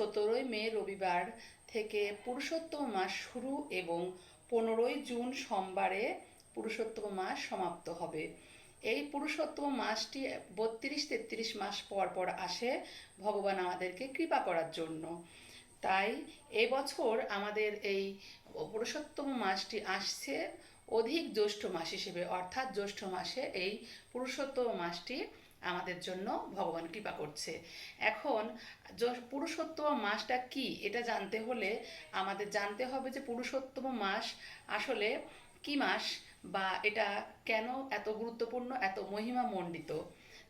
17ই মে রবিবার থেকে পুরুষোত্তম মাস শুরু এবং 15ই জুন সোমবারে পুরুষোত্তম মাস সমাপ্ত হবে। এই পুরুষোত্তম মাসটি 32-33 মাস পর পর আসে ভগবান আমাদেরকে কৃপা করার জন্য। তাই এবছর আমাদের এই পুরুষোত্তম মাসটি আসছে অধিক জ্যৈষ্ঠ মাস হিসেবে, অর্থাৎ জ্যৈষ্ঠ মাসে এই পুরুষোত্তম মাসটি আমাদের জন্য ভগবান কৃপা করছে। এখন পুরুষোত্তম মাসটা কি এটা জানতে হলে আমাদের জানতে হবে যে পুরুষোত্তম মাস আসলে কি মাস, বা এটা কেন এত গুরুত্বপূর্ণ, এত মহিমা মণ্ডিত।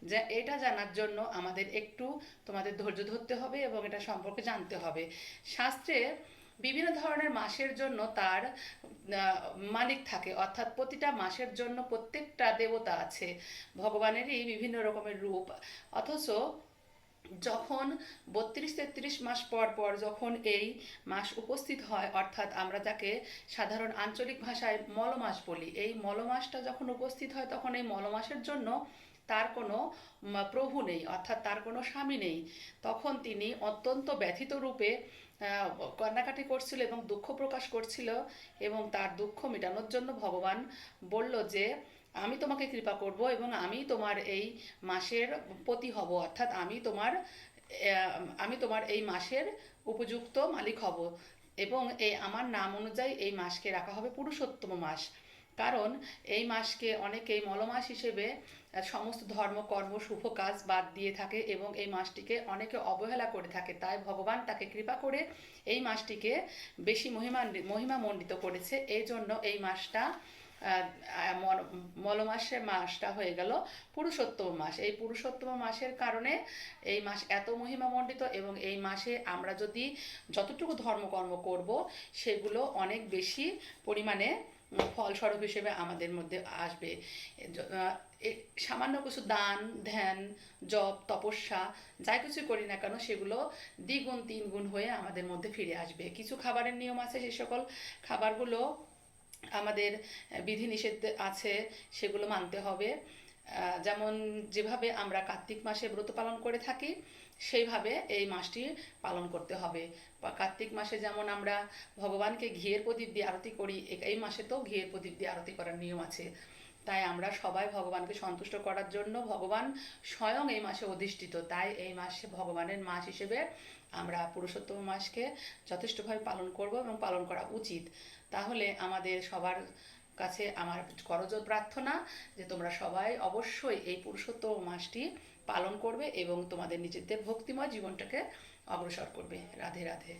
যা এটা জানার জন্য আমাদের একটু তোমাদের ধৈর্য ধরতে হবে এবং এটা সম্পর্কে জানতে হবে। শাস্ত্রে বিভিন্ন ধরনের মাসের জন্য তার মালিক থাকে, অর্থাৎ প্রতিটা মাসের জন্য প্রত্যেকটা দেবতা আছে, ভগবানেরই বিভিন্ন রকমের রূপ। অথচ যখন 32-33 মাস পর পর যখন এই মাস উপস্থিত হয়, অর্থাৎ আমরা যাকে সাধারণ আঞ্চলিক ভাষায় মলমাস বলি, এই মলমাসটা যখন উপস্থিত হয় তখন এই মলমাসের জন্য তার কোনো প্রভু নেই, অর্থাৎ তার কোনো স্বামী নেই। তখন তিনি অত্যন্ত ব্যথিত রূপে কান্নাকাটি করছিল এবং দুঃখ প্রকাশ করছিল, এবং তার দুঃখ মেটানোর জন্য ভগবান বলল যে আমি তোমাকে কৃপা করব এবং আমি তোমার এই মাসের পতি হব, অর্থাৎ আমি তোমার এই মাসের উপযুক্ত মালিক হব, এবং এই আমার নাম অনুযায়ী এই মাসকে রাখা হবে পুরুষোত্তম মাস। কারণ এই মাসকে অনেকেই মলমাস হিসেবে সমস্ত ধর্মকর্ম শুভ কাজ বাদ দিয়ে থাকে এবং এই মাসটিকে অনেকে অবহেলা করে থাকে। তাই ভগবান তাকে কৃপা করে এই মাসটিকে বেশি মহিমামণ্ডিত করেছে। এই জন্য এই মাসটা মলমাসের মাসটা হয়ে গেল পুরুষোত্তম মাস। এই পুরুষোত্তম মাসের কারণে এই মাস এত মহিমামণ্ডিত, এবং এই মাসে আমরা যদি যতটুকু ধর্মকর্ম করব সেগুলো অনেক বেশি পরিমাণে ফলস্বরূপ হিসেবে আমাদের মধ্যে আসবে। সামান্য কিছু দান ধ্যান জপ তপস্যা যাই কিছু করি না কেন সেগুলো দ্বিগুণ তিনগুণ হয়ে আমাদের মধ্যে ফিরে আসবে। কিছু খাবারের নিয়ম আছে, সে সকল খাবারগুলো আমাদের বিধিনিষেধ আছে, সেগুলো মানতে হবে। যেমন যেভাবে আমরা কার্তিক মাসে ব্রত পালন করে থাকি সেইভাবে এই মাসটি পালন করতে হবে। কার্তিক মাসে যেমন আমরা ভগবানকে ঘিয়ের প্রদীপ দিয়ে আরতি করি, এই মাসে তো ঘিয়ের প্রদীপ দিয়ে আরতি করার নিয়ম আছে। তাই আমরা সবাই ভগবানকে সন্তুষ্ট করার জন্য, ভগবান স্বয়ং এই মাসে অধিষ্ঠিত, তাই এই মাসে ভগবানের মাস হিসেবে আমরা পুরুষোত্তম মাসকে যথেষ্টভাবে পালন করব এবং পালন করা উচিত। তাহলে আমাদের সবার কাছে আমার করজোড় প্রার্থনা যে তোমরা সবাই অবশ্যই এই পুরুষোত্তম মাসটি পালন করবে এবং তোমাদের নিজেদের ভক্তিময় জীবনটাকে অগ্রসর করবে। রাধে রাধে।